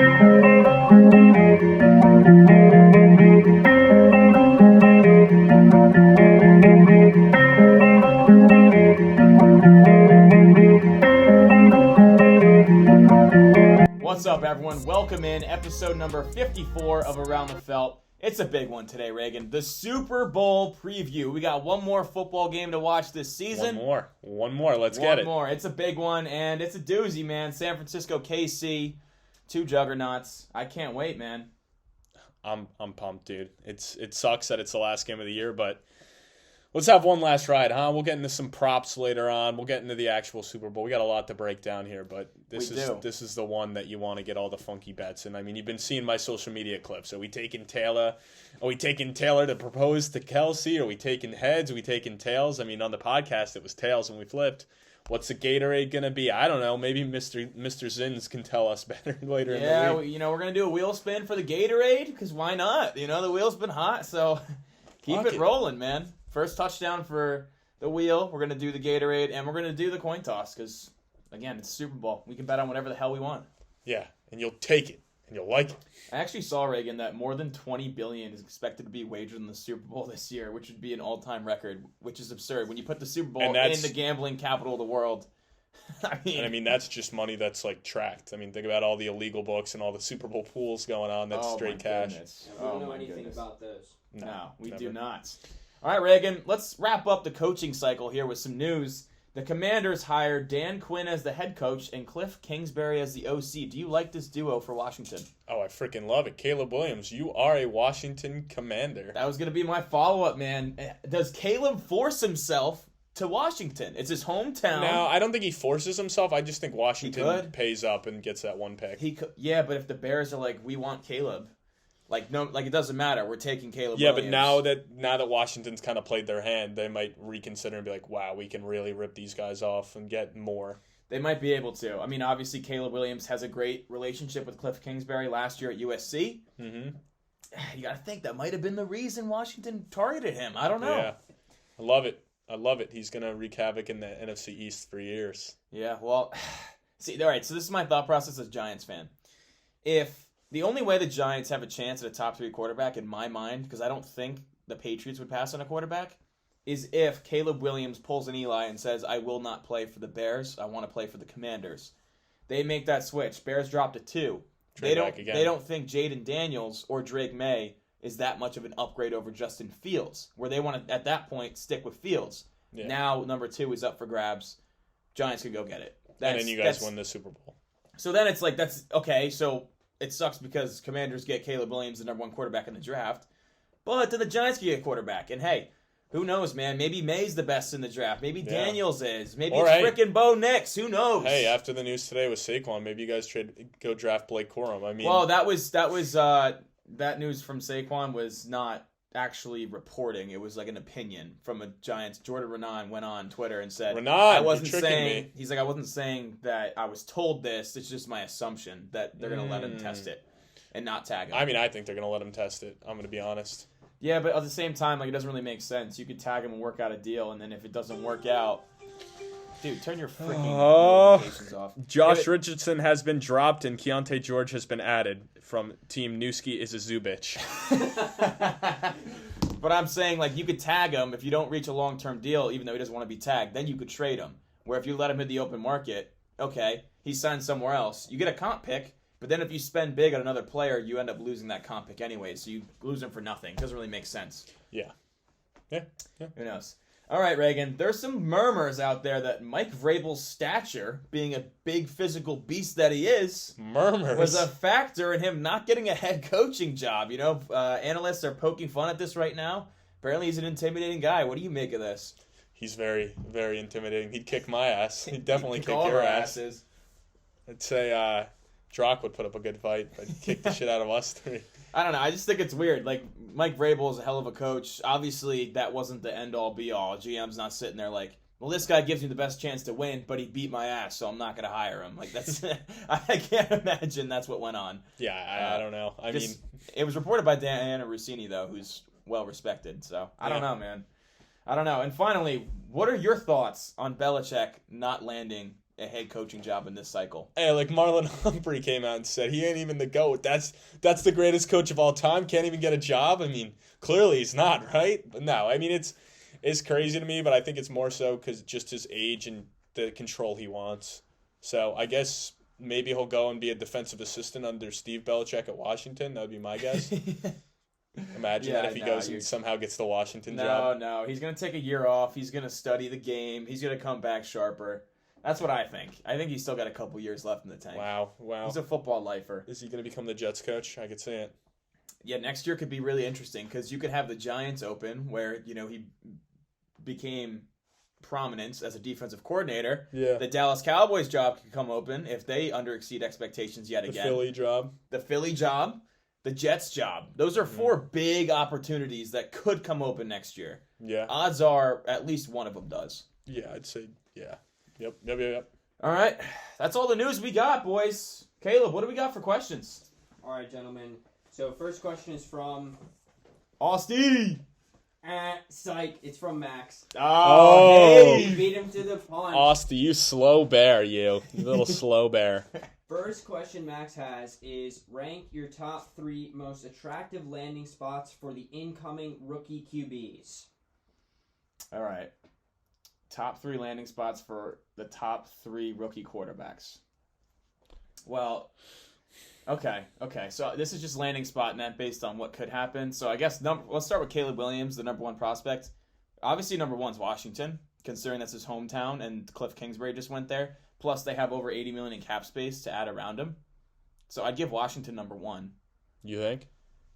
What's up, everyone? Welcome in episode number 54 of Around the Felt. It's a big one today, Reagan. The Super Bowl preview. We got one more football game to watch this season. One more. Let's get it. One more. It's a big one, and it's a doozy, man. San Francisco, KC, two juggernauts. I can't wait, man. I'm pumped, dude. It sucks that it's the last game of the year, but let's have one last ride, huh? We'll get into some props later on. We'll get into the actual Super Bowl. We got a lot to break down here, but this is the one that you want to get all the funky bets. And I mean, you've been seeing my social media clips. Are we taking Taylor? Are we taking Taylor to propose to Kelsey? Are we taking heads? Are we taking tails? I mean, on the podcast it was tails and we flipped. What's the Gatorade gonna be? I don't know. Maybe Mr. Zins can tell us better later in the week. Yeah, we're gonna do a wheel spin for the Gatorade because why not? The wheel's been hot, so keep it rolling, man. First touchdown for the wheel. We're going to do the Gatorade, and we're going to do the coin toss because, again, it's Super Bowl. We can bet on whatever the hell we want. Yeah, and you'll take it, and you'll like it. I actually saw, Reagan, that more than $20 billion is expected to be wagered in the Super Bowl this year, which would be an all-time record, which is absurd. When you put the Super Bowl in the gambling capital of the world, I mean, that's just money that's, tracked. I mean, think about all the illegal books and all the Super Bowl pools going on. That's straight cash. We don't know anything about those. No, we do not. All right, Reagan, let's wrap up the coaching cycle here with some news. The Commanders hired Dan Quinn as the head coach and Cliff Kingsbury as the OC. Do you like this duo for Washington? Oh, I freaking love it. Caleb Williams, you are a Washington Commander. That was going to be my follow-up, man. Does Caleb force himself to Washington? It's his hometown. No, I don't think he forces himself. I just think Washington pays up and gets that one pick. Yeah, but if the Bears are like, we want Caleb... it doesn't matter. We're taking Caleb Williams. But now that Washington's kind of played their hand, they might reconsider and be like, wow, we can really rip these guys off and get more. They might be able to. I mean, obviously, Caleb Williams has a great relationship with Cliff Kingsbury last year at USC. Mm-hmm. You got to think that might have been the reason Washington targeted him. I don't know. Yeah, I love it. He's going to wreak havoc in the NFC East for years. Yeah, well, see, all right, so this is my thought process as a Giants fan. The only way the Giants have a chance at a top 3 quarterback, in my mind, because I don't think the Patriots would pass on a quarterback, is if Caleb Williams pulls an Eli and says, I will not play for the Bears, I want to play for the Commanders. They make that switch. Bears drop to 2. They don't think Jaden Daniels or Drake May is that much of an upgrade over Justin Fields, where they want to, at that point, stick with Fields. Yeah. Now, number 2 is up for grabs. Giants can go get it. And then you guys win the Super Bowl. So then it's like, that's, okay, so... It sucks because Commanders get Caleb Williams, the number 1 quarterback in the draft. But then the Giants can get a quarterback. And hey, who knows, man? Maybe May's the best in the draft. Maybe Daniels is. Maybe it's frickin' Bo Nix. Who knows? Hey, after the news today with Saquon, maybe you guys go draft Blake Corum. I mean, well, that news from Saquon was not actually reporting. It was like an opinion from a Giants. Jordan Renan went on Twitter and said, I wasn't saying me. He's like, I wasn't saying that I was told this. It's just my assumption that they're going to let him test it and not tag him. I mean, I think they're going to let him test it. I'm going to be honest. Yeah, but at the same time, it doesn't really make sense. You could tag him and work out a deal, and then if it doesn't work out, dude, turn your freaking notifications off. Josh Richardson has been dropped, and Keontae George has been added from Team Newski is a Zubich. But I'm saying, you could tag him if you don't reach a long-term deal, even though he doesn't want to be tagged. Then you could trade him. Where if you let him hit the open market, okay, he signs somewhere else. You get a comp pick, but then if you spend big on another player, you end up losing that comp pick anyway. So you lose him for nothing. It doesn't really make sense. Yeah. Who knows? All right, Reagan, there's some murmurs out there that Mike Vrabel's stature, being a big physical beast that he is, was a factor in him not getting a head coaching job. Analysts are poking fun at this right now. Apparently he's an intimidating guy. What do you make of this? He's very, very intimidating. He'd kick my ass. He'd definitely kick your ass. Asses. I'd say Drock would put up a good fight, but he'd kick the shit out of us 3. I don't know. I just think it's weird. Mike Vrabel is a hell of a coach. Obviously, that wasn't the end-all, be-all. GM's not sitting there well, this guy gives me the best chance to win, but he beat my ass, so I'm not going to hire him. That's I can't imagine that's what went on. Yeah, I don't know. I mean, it was reported by Diana Rossini, though, who's well-respected. So, I don't know, man. I don't know. And finally, what are your thoughts on Belichick not landing a head coaching job in this cycle. Hey, like Marlon Humphrey came out and said he ain't even the GOAT. That's the greatest coach of all time. Can't even get a job. I mean, clearly he's not, right? But no, I mean it's crazy to me, but I think it's more so because just his age and the control he wants. So I guess maybe he'll go and be a defensive assistant under Steve Belichick at Washington. That would be my guess. Imagine that if he goes and somehow gets the Washington job. No. He's going to take a year off. He's going to study the game. He's going to come back sharper. That's what I think. I think he's still got a couple years left in the tank. Wow. He's a football lifer. Is he going to become the Jets coach? I could see it. Yeah, next year could be really interesting because you could have the Giants open where, he became prominence as a defensive coordinator. Yeah. The Dallas Cowboys job could come open if they underexceed expectations yet again. The Philly job. The Philly job. The Jets job. Those are 4 big opportunities that could come open next year. Yeah. Odds are at least one of them does. Yeah, I'd say, yeah. Yep. All right. That's all the news we got, boys. Caleb, what do we got for questions? All right, gentlemen. So first question is from... Austin. Psych. It's from Max. Oh. He beat him to the punch. Austin, you slow bear, you little slow bear. First question Max has is rank your top 3 most attractive landing spots for the incoming rookie QBs. All right. Top 3 landing spots for the top 3 rookie quarterbacks. Well, okay. So this is just landing spot net based on what could happen. So I guess let's start with Caleb Williams, the number 1 prospect. Obviously, number 1's Washington, considering that's his hometown, and Cliff Kingsbury just went there. Plus, they have over $80 million in cap space to add around him. So I'd give Washington number 1. You think?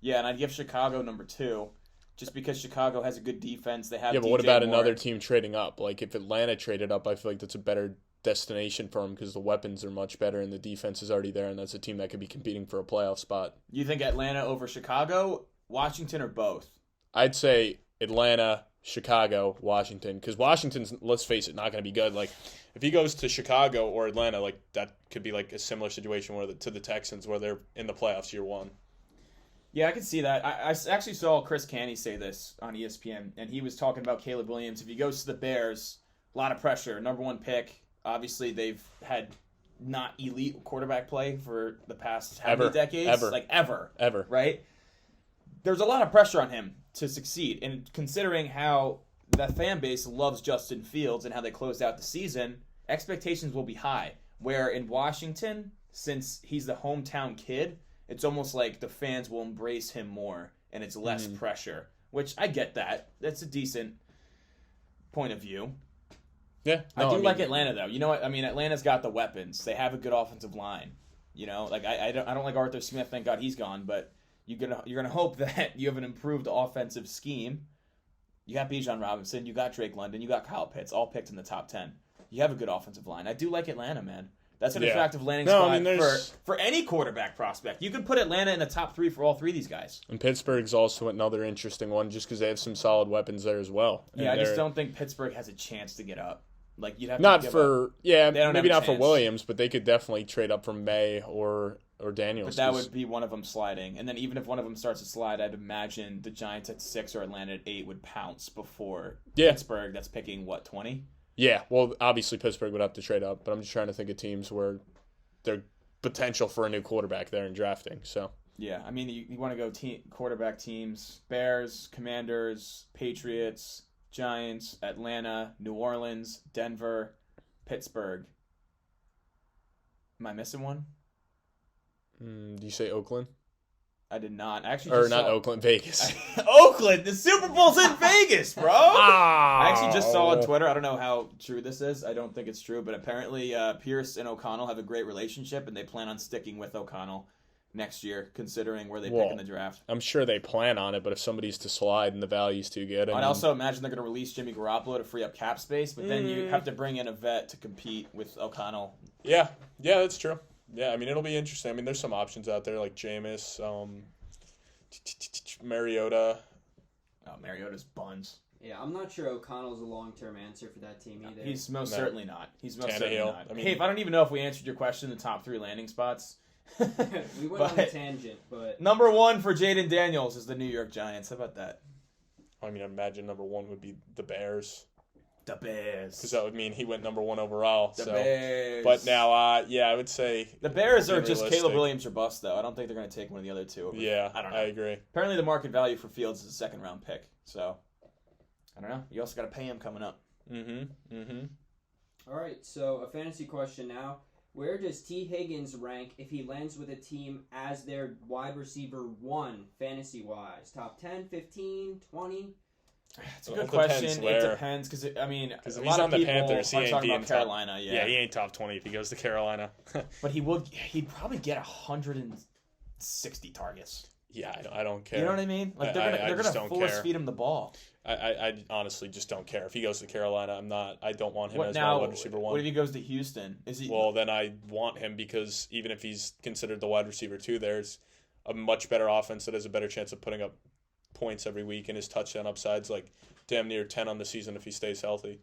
Yeah, and I'd give Chicago number 2, just because Chicago has a good defense. They have. Yeah, but DJ what about Moore. another team trading up? Like if Atlanta traded up, I feel like that's a better destination for them because the weapons are much better and the defense is already there, and that's a team that could be competing for a playoff spot. You think Atlanta over Chicago, Washington, or both? I'd say Atlanta, Chicago, Washington, because Washington's, let's face it, not going to be good. Like if he goes to Chicago or Atlanta, like that could be like a similar situation where to the Texans where they're in the playoffs year 1. Yeah, I can see that. I actually saw Chris Canny say this on ESPN, and he was talking about Caleb Williams. If he goes to the Bears, a lot of pressure. Number 1 pick. Obviously, they've had not elite quarterback play for the past how many decades? Ever. Right? There's a lot of pressure on him to succeed. And considering how that fan base loves Justin Fields and how they closed out the season, expectations will be high. Where in Washington, since he's the hometown kid, it's almost like the fans will embrace him more and it's less pressure, which I get that. That's a decent point of view. Yeah. No, I like Atlanta, though. You know what? I mean, Atlanta's got the weapons. They have a good offensive line. Like I don't like Arthur Smith. Thank God he's gone. But you're gonna hope that you have an improved offensive scheme. You got Bijan Robinson. You got Drake London. You got Kyle Pitts. All picked in the top 10. You have a good offensive line. I do like Atlanta, man. That's an attractive landing spot for any quarterback prospect. You could put Atlanta in the top 3 for all 3 of these guys. And Pittsburgh's also another interesting one just because they have some solid weapons there as well. Yeah, I just don't think Pittsburgh has a chance to get up. Like you'd have not to for up. Maybe not for Williams, but they could definitely trade up from May or Daniels. But that would be one of them sliding, and then even if one of them starts to slide, I'd imagine the Giants at 6 or Atlanta at 8 would pounce before Pittsburgh. That's picking 20. Yeah, well, obviously Pittsburgh would have to trade up, but I'm just trying to think of teams where there's potential for a new quarterback there in drafting. So yeah, I mean you want to go quarterback teams: Bears, Commanders, Patriots, Giants, Atlanta, New Orleans, Denver, Pittsburgh. Am I missing one? Do you say Oakland? I did not. Oakland, Vegas. Oakland! The Super Bowl's in Vegas, bro! I actually just saw on Twitter, I don't know how true this is. I don't think it's true, but apparently Pierce and O'Connell have a great relationship, and they plan on sticking with O'Connell next year, considering where they pick in the draft. I'm sure they plan on it, but if somebody's to slide and the value's too good... I'd also imagine they're going to release Jimmy Garoppolo to free up cap space, but then you have to bring in a vet to compete with O'Connell. Yeah, that's true. Yeah, I mean, it'll be interesting. I mean, there's some options out there like Jameis, Mariota. Oh, Mariota's buns. Yeah, I'm not sure O'Connell's a long-term answer for that team either. He's most certainly not. Certainly not. I mean, hey, I don't even know if we answered your question, the top 3 landing spots. We went on a tangent, but... Number 1 for Jaden Daniels is the New York Giants. How about that? I mean, I imagine number 1 would be the Bears. The Bears. because that would mean he went number 1 overall. The so. Bears. But now, I would say the Bears are be just realistic. Caleb Williams or bust, though. I don't think they're going to take one of the other two. Yeah, I don't know. I agree. Apparently, the market value for Fields is a second-round pick. So, I don't know. You also got to pay him coming up. All right, so a fantasy question now. Where does T. Higgins rank if he lands with a team as their wide receiver 1, fantasy-wise? Top 10, 15, 20? It's a good It depends question. where. It depends because, a If lot he's of on the people Panthers, he are ain't talking being about Carolina. Yeah, he ain't top 20 if he goes to Carolina. But he'd probably get 160 targets. Yeah, I don't care. You know what I mean? Like I they're just gonna don't force care. feed him the ball. I honestly just don't care. If he goes to Carolina, I don't want him What as now? my wide receiver 1. What if he goes to Houston? Is he? Well, then I want him because even if he's considered the wide receiver 2, there's a much better offense that has a better chance of putting up points every week, and his touchdown upside's like damn near 10 on the season if he stays healthy.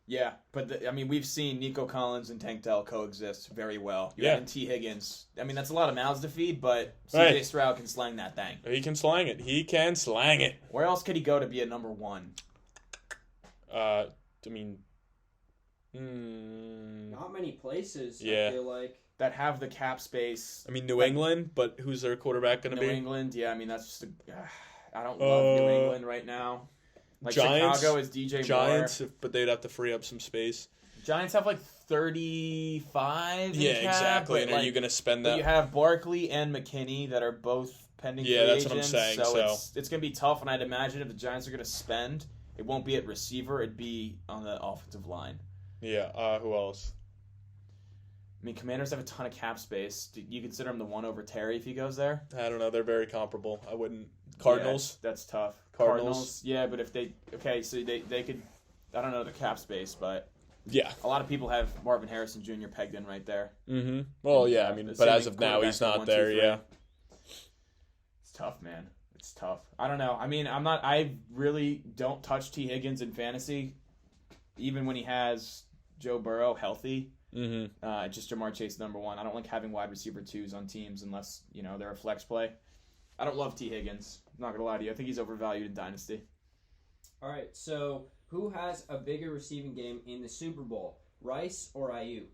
Yeah, but we've seen Nico Collins and Tank Dell coexist very well. Yeah. And T. Higgins. I mean, that's a lot of mouths to feed, but Right. CJ Stroud can slang that thing. He can slang it. He can slang it. Where else could he go to be a number 1? I mean, Not many places, Yeah. I feel like. That have the cap space. I mean New England, but who's their quarterback going to New be? England, yeah. I mean, that's just I don't love New England right now. Like Giants, Chicago is DJ Giants, Moore. but they'd have to free up some space. Giants have like 35 in Yeah, cap, exactly. but And are you going to spend but that? you have Barkley and McKinney that are both pending Yeah, free that's what I'm agents, saying, So, so- it's going to be tough, and I'd imagine if the Giants are going to spend, it won't be at receiver, it'd be on the offensive line. Yeah, who else? I mean, Commanders have a ton of cap space. Do you consider him the one over Terry if he goes there? I don't know. They're very comparable. I wouldn't. Cardinals? Yeah, that's tough. Cardinals. Yeah, but if they so they could. I don't know the cap space, but Yeah. a lot of people have Marvin Harrison Jr. pegged in right there. Mm-hmm. Well, yeah, I mean, but as of now, he's not there, yeah. It's tough, man. It's tough. I don't know. I mean, I really don't touch T. Higgins in fantasy, even when he has Joe Burrow healthy. Mm-hmm. Just Jamar Chase number 1. I don't like having wide receiver 2s on teams unless they're a flex play. I don't love T. Higgins. I'm not gonna lie to you. I think he's overvalued in Dynasty. All right, so who has a bigger receiving game in the Super Bowl, Rice or Ayuk?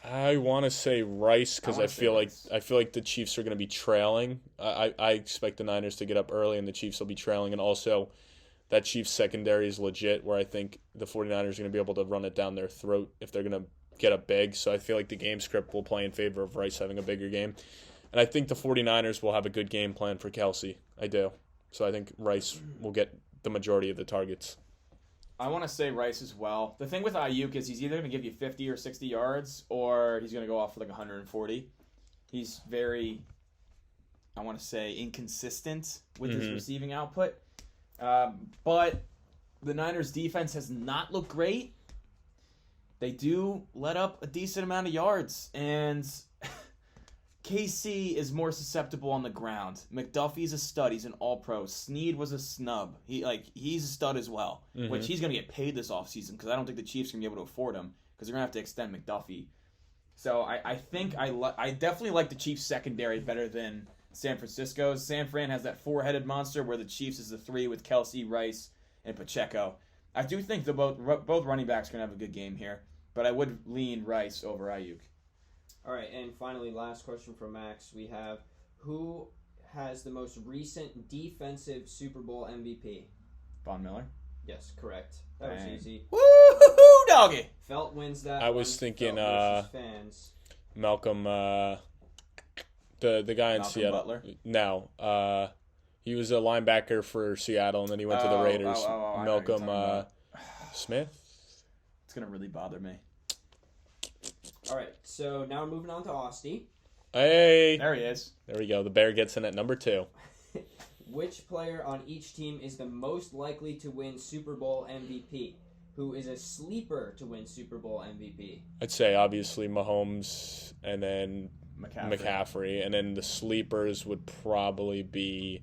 I want to say Rice because I I wanna say feel like Rice. the Chiefs are going to be trailing. I expect the Niners to get up early and the Chiefs will be trailing, and also that Chiefs secondary is legit where I think the 49ers are going to be able to run it down their throat if they're going to get up big. So I feel like the game script will play in favor of Rice having a bigger game. And I think the 49ers will have a good game plan for Kelsey. I do. So I think Rice will get the majority of the targets. I want to say Rice as well. The thing with Ayuk is he's either going to give you 50 or 60 yards, or he's going to go off for like 140. He's very, I want to say, inconsistent with his receiving output. But the Niners' defense has not looked great. They do let up a decent amount of yards, and KC is more susceptible on the ground. McDuffie's a stud. He's an all-pro. Snead was a snub. He's a stud as well, which he's going to get paid this offseason because I don't think the Chiefs are going to be able to afford him because they're going to have to extend McDuffie. So I think I definitely like the Chiefs' secondary better than San Francisco's. San Fran has that four-headed monster where the Chiefs is the 3 with Kelsey, Rice, and Pacheco. I do think both running backs are going to have a good game here, but I would lean Rice over Ayuk. All right, and finally, last question from Max. We have, who has the most recent defensive Super Bowl MVP? Von Miller. Yes, correct. That was easy. Woo-hoo, doggy! Felt wins that. I was one. thinking, Felt versus fans. Malcolm, the guy in Malcolm Seattle. Butler? No, he was a linebacker for Seattle, and then he went to the Raiders. I know who you're Malcolm talking about. Smith. It's going to really bother me. All right, so now we're moving on to Austin. Hey, There he is. there we go. The Bear gets in at number 2. Which player on each team is the most likely to win Super Bowl MVP? Who is a sleeper to win Super Bowl MVP? I'd say obviously Mahomes, and then McCaffrey. and then the sleepers would probably be.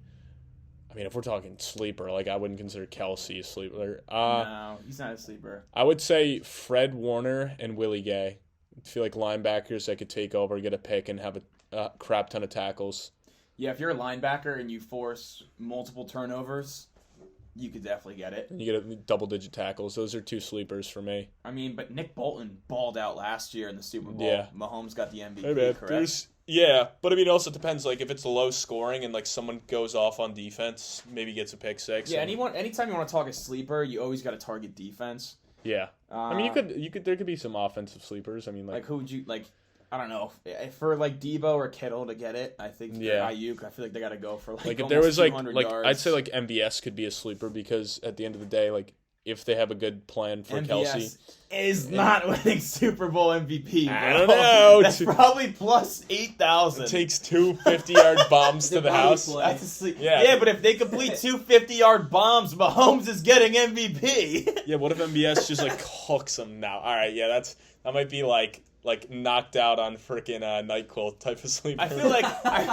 I mean, if we're talking sleeper, like I wouldn't consider Kelsey a sleeper. No, he's not a sleeper. I would say Fred Warner and Willie Gay. I feel like linebackers that could take over, get a pick, and have a crap ton of tackles. Yeah, if you're a linebacker and you force multiple turnovers, you could definitely get it. And you get double-digit tackles. Those are 2 sleepers for me. I mean, but Nick Bolton balled out last year in the Super Bowl. Yeah. Mahomes got the MVP, Hey, man, correct? Yeah, but I mean, it also depends. Like, if it's low scoring and like someone goes off on defense, maybe gets a pick six. Yeah, anytime you want to talk a sleeper, you always got to target defense. Yeah, I mean, you could. There could be some offensive sleepers. I mean, like who would you like? I don't know. For like Debo or Kittle to get it, I think Ayuk. I feel like they got to go for like if there was like yards. I'd say like MVS could be a sleeper because at the end of the day, like if they have a good plan for MVS Kelsey, is not winning Super Bowl MVP. I don't know. That's probably plus 8,000. It takes 2 50-yard bombs to the house. That's a sleep. Yeah. Yeah, but if they complete 2 50-yard bombs, Mahomes is getting MVP. Yeah, what if MVS just like hooks them now? All right, yeah, that might be like knocked out on freaking NyQuil type of sleeper. I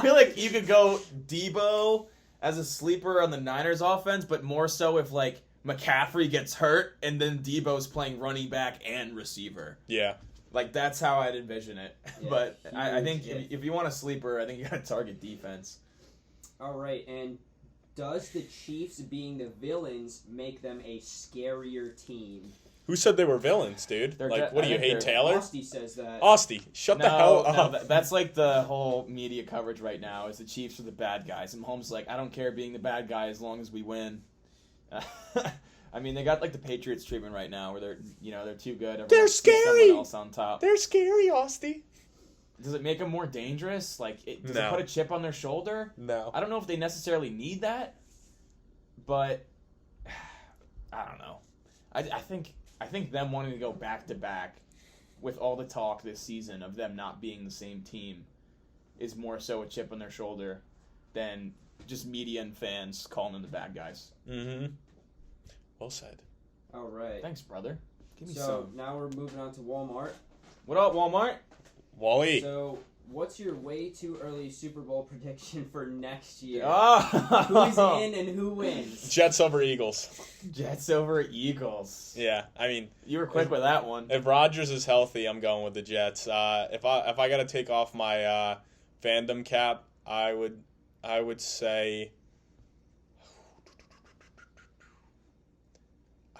feel like you could go Debo as a sleeper on the Niners offense, but more so if like McCaffrey gets hurt and then Debo's playing running back and receiver. Yeah. Like that's how I'd envision it. Yeah, but I think if you want a sleeper, I think you got to target defense. All right, and does the Chiefs being the villains make them a scarier team? Who said they were villains, dude? What do you hate, Taylor? Austin says that. Austin, shut the hell up. No, that's like the whole media coverage right now is the Chiefs are the bad guys. And Mahomes is like, I don't care being the bad guy as long as we win. I mean, they got like the Patriots treatment right now where they're too good. Everyone They're sees scary. Someone else on top. They're scary, Austin. Does it make them more dangerous? Like, does No. it put a chip on their shoulder? No. I don't know if they necessarily need that, but I don't know. I think them wanting to go back to back with all the talk this season of them not being the same team is more so a chip on their shoulder than just media and fans calling them the bad guys. Mm-hmm. Well said. All right. Thanks, brother. Give me So some. now we're moving on to Walmart. What up, Walmart? Wally. So what's your way too early Super Bowl prediction for next year? Oh. Who's in and who wins? Jets over Eagles. Jets over Eagles. Yeah, I mean, You were quick with that one. if Rodgers is healthy, I'm going with the Jets. If I got to take off my fandom cap, I would say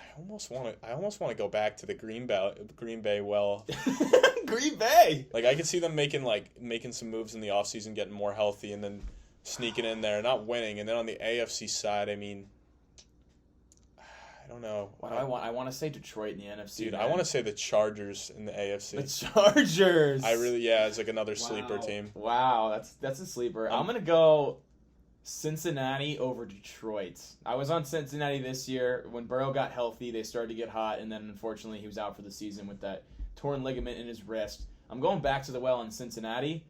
I almost want to go back to the Green Bay well. Green Bay. Like I could see them making some moves in the offseason, getting more healthy, and then sneaking in there, not winning. And then on the AFC side, I mean, I don't know. I want to say Detroit in the NFC. Dude, man. I want to say the Chargers in the AFC. the Chargers. It's like another sleeper team. Wow, that's a sleeper. I'm gonna go Cincinnati over Detroit. I was on Cincinnati this year when Burrow got healthy. They started to get hot, and then unfortunately he was out for the season with that torn ligament in his wrist. I'm going back to the well in Cincinnati.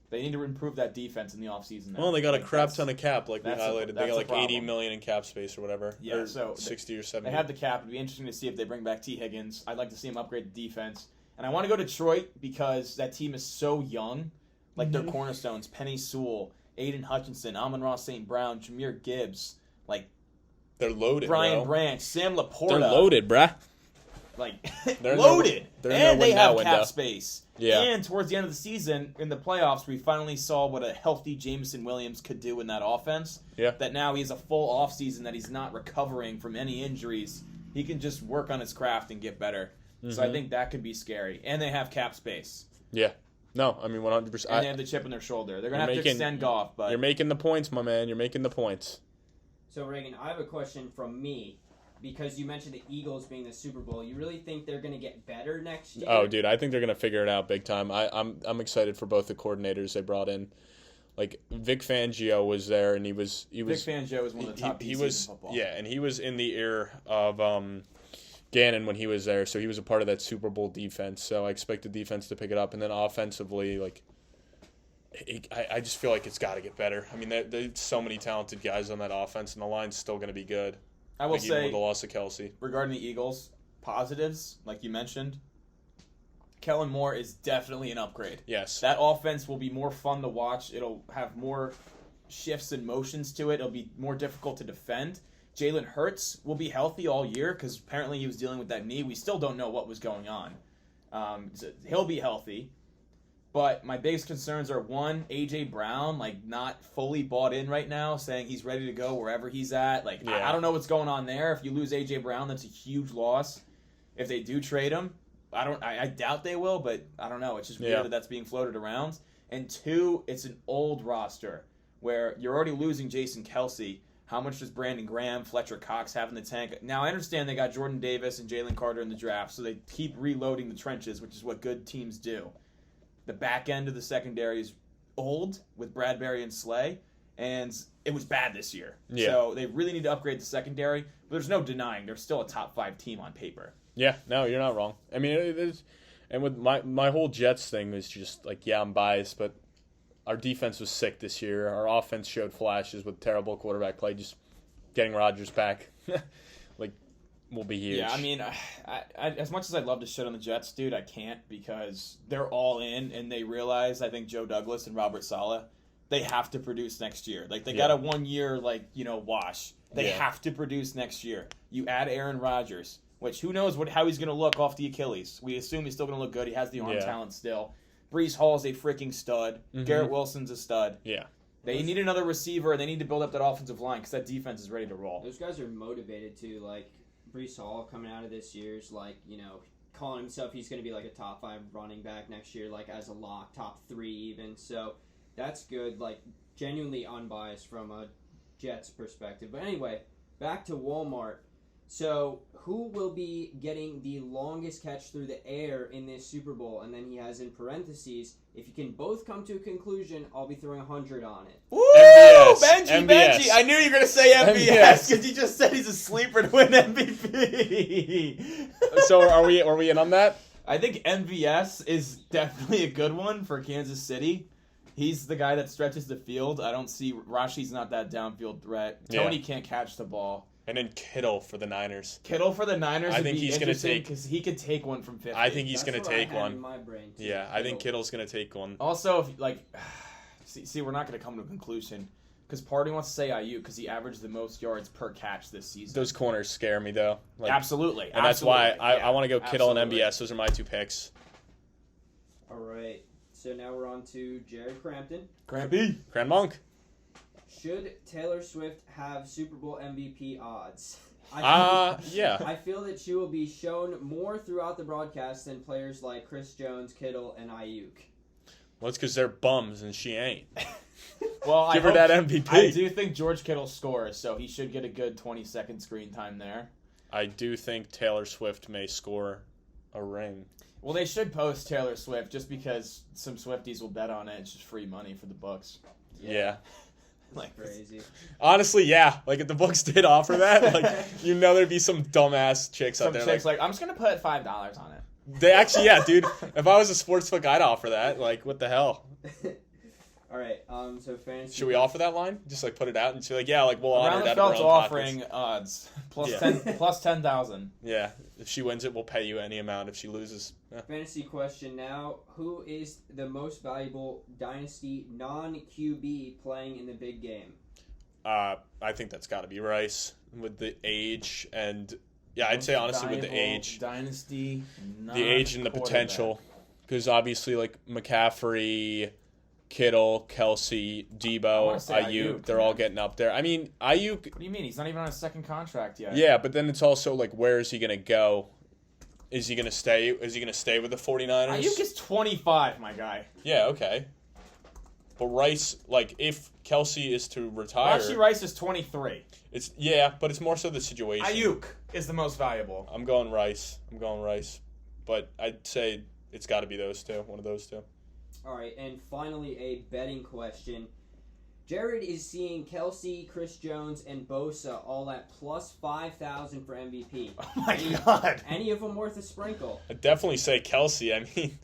They need to improve that defense in the offseason now. Well, they got a crap ton of cap, like we that's highlighted. They got like problem. $80 million in cap space or whatever. Yeah, or so 60 or 70. They have the cap. It'd be interesting to see if they bring back T. Higgins. I'd like to see him upgrade the defense. And I want to go Detroit because that team is so young. Like their cornerstones, Penny Sewell, Aiden Hutchinson, Amon-Ra St. Brown, Jahmyr Gibbs, like They're loaded, Brian bro. Branch, Sam Laporta. They're loaded, bruh. Like, They're loaded. they're in And their they win now have window. cap space. Yeah. And towards the end of the season, in the playoffs, we finally saw what a healthy Jameson Williams could do in that offense. Yeah. That now he has a full offseason that he's not recovering from any injuries. He can just work on his craft and get better. So I think that could be scary. And they have cap space. Yeah. No, I mean 100%. And they have the chip on their shoulder. They're going to have to making- extend Goff. But You're making the points, my man. You're making the points. So Reagan, I have a question from me. Because you mentioned the Eagles being the Super Bowl, you really think they're going to get better next year? Oh, dude, I think they're gonna figure it out big time. I'm excited for both the coordinators they brought in. Like Vic Fangio was there, and he was Vic Fangio is one of the top he DCs was in football. yeah, and he was in the ear of Gannon when he was there, so he was a part of that Super Bowl defense. So I expect the defense to pick it up, and then offensively, like I just feel like it's got to get better. I mean, there's so many talented guys on that offense, and the line's still going to be good. I will even say, with the loss of Kelsey. regarding the Eagles, positives, like you mentioned, Kellen Moore is definitely an upgrade. Yes. That offense will be more fun to watch. It'll have more shifts and motions to it. It'll be more difficult to defend. Jalen Hurts will be healthy all year because apparently he was dealing with that knee. We still don't know what was going on. So he'll be healthy. But my biggest concerns are, one, A.J. Brown, not fully bought in right now, saying he's ready to go wherever he's at. I don't know what's going on there. If you lose A.J. Brown, that's a huge loss. If they do trade him, I doubt they will, but I don't know. It's just weird that that's being floated around. And two, it's an old roster where you're already losing Jason Kelce. How much does Brandon Graham, Fletcher Cox have in the tank? Now, I understand they got Jordan Davis and Jalen Carter in the draft, so they keep reloading the trenches, which is what good teams do. The back end of the secondary is old with Bradbury and Slay, and it was bad this year. Yeah. So they really need to upgrade the secondary, but there's no denying they're still a top 5 team on paper. Yeah, no, you're not wrong. I mean, it is, and with my whole Jets thing was just I'm biased, but our defense was sick this year. Our offense showed flashes with terrible quarterback play. Just getting Rodgers back, will be huge. Yeah, I mean, I as much as I'd love to shit on the Jets, dude, I can't because they're all in, and they realize, I think, Joe Douglas and Robert Saleh, they have to produce next year. They got a 1 year, wash. They have to produce next year. You add Aaron Rodgers, which who knows how he's going to look off the Achilles. We assume he's still going to look good. He has the arm talent still. Breece Hall's a freaking stud. Mm-hmm. Garrett Wilson's a stud. Yeah. They need another receiver, and they need to build up that offensive line because that defense is ready to roll. Those guys are motivated too. Breece Hall coming out of this year's calling himself he's going to be a top 5 running back next year, as a lock, top 3 even. So that's good. Genuinely unbiased from a Jets perspective. But anyway, back to Walmart. So, who will be getting the longest catch through the air in this Super Bowl? And then he has in parentheses, if you can both come to a conclusion, I'll be throwing 100 on it. Woo! MVS. Benji! I knew you were going to say MVS because you just said he's a sleeper to win MVP. So, are we in on that? I think MVS is definitely a good one for Kansas City. He's the guy that stretches the field. I don't see Rashi's not that downfield threat. Tony can't catch the ball. And then Kittle for the Niners. Kittle for the Niners. I think he's going to take because he could take one from 50. I think he's going to take one. In my brain too. Yeah, I think Kittle's going to take one. Also, if see, we're not going to come to a conclusion because Party wants to say IU because he averaged the most yards per catch this season. Those corners scare me though. Absolutely, and that's why I want to go Kittle and MBS. Those are my 2 picks. All right. So now we're on to Jared Crampton. Crampy. Cran Monk. Should Taylor Swift have Super Bowl MVP odds? Yeah. I feel that she will be shown more throughout the broadcast than players like Chris Jones, Kittle, and Ayuk. Well, it's because they're bums and she ain't. Well, Give her that MVP. I do think George Kittle scores, so he should get a good 20-second screen time there. I do think Taylor Swift may score a ring. Well, they should post Taylor Swift just because some Swifties will bet on it. It's just free money for the books. Yeah. Crazy. Honestly, yeah. If the books did offer that, there'd be some dumbass chicks out there. Some chicks I'm just going to put $5 on it. They actually, yeah, dude. If I was a sportsbook, I'd offer that. What the hell? All right. So fantasy. Should we offer that line? Just like put it out and say we'll honor that. Round offering odds plus 10,000. Yeah, if she wins it, we'll pay you any amount. If she loses, Fantasy question now: who is the most valuable dynasty non-QB playing in the big game? I think that's got to be Rice with the age and I'd say honestly with the age, dynasty, the age and the potential, because obviously McCaffrey, Kittle, Kelce, Debo, Ayuk, they're all getting up there. I mean, Ayuk... What do you mean? He's not even on a second contract yet. Yeah, but then it's also where is he going to go? Is he going to stay? Is he going to stay with the 49ers? Ayuk is 25, my guy. Yeah, okay. But Rice, if Kelce is to retire... Actually, Rice is 23. But it's more so the situation. Ayuk is the most valuable. I'm going Rice. But I'd say it's got to be those two, one of those two. All right, and finally a betting question. Jared is seeing Kelce, Chris Jones, and Bosa all at plus 5,000 for MVP. Oh my God! Any of them worth a sprinkle? I'd definitely say Kelce. I mean,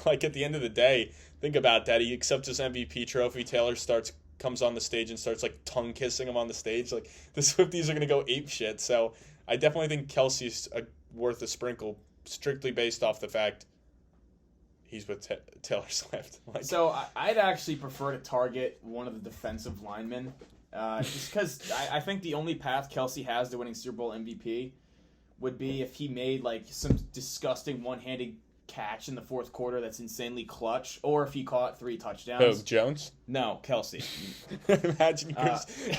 at the end of the day, think about that. He accepts his MVP trophy. Taylor comes on the stage and starts tongue kissing him on the stage. The Swifties are gonna go ape shit. So I definitely think Kelce's worth a sprinkle, strictly based off the fact he's with Taylor Swift. So I'd actually prefer to target one of the defensive linemen, just because I think the only path Kelce has to winning Super Bowl MVP would be if he made some disgusting one-handed catch in the fourth quarter that's insanely clutch, or if he caught 3 Who, touchdowns. Jones? No, Kelsey. Imagine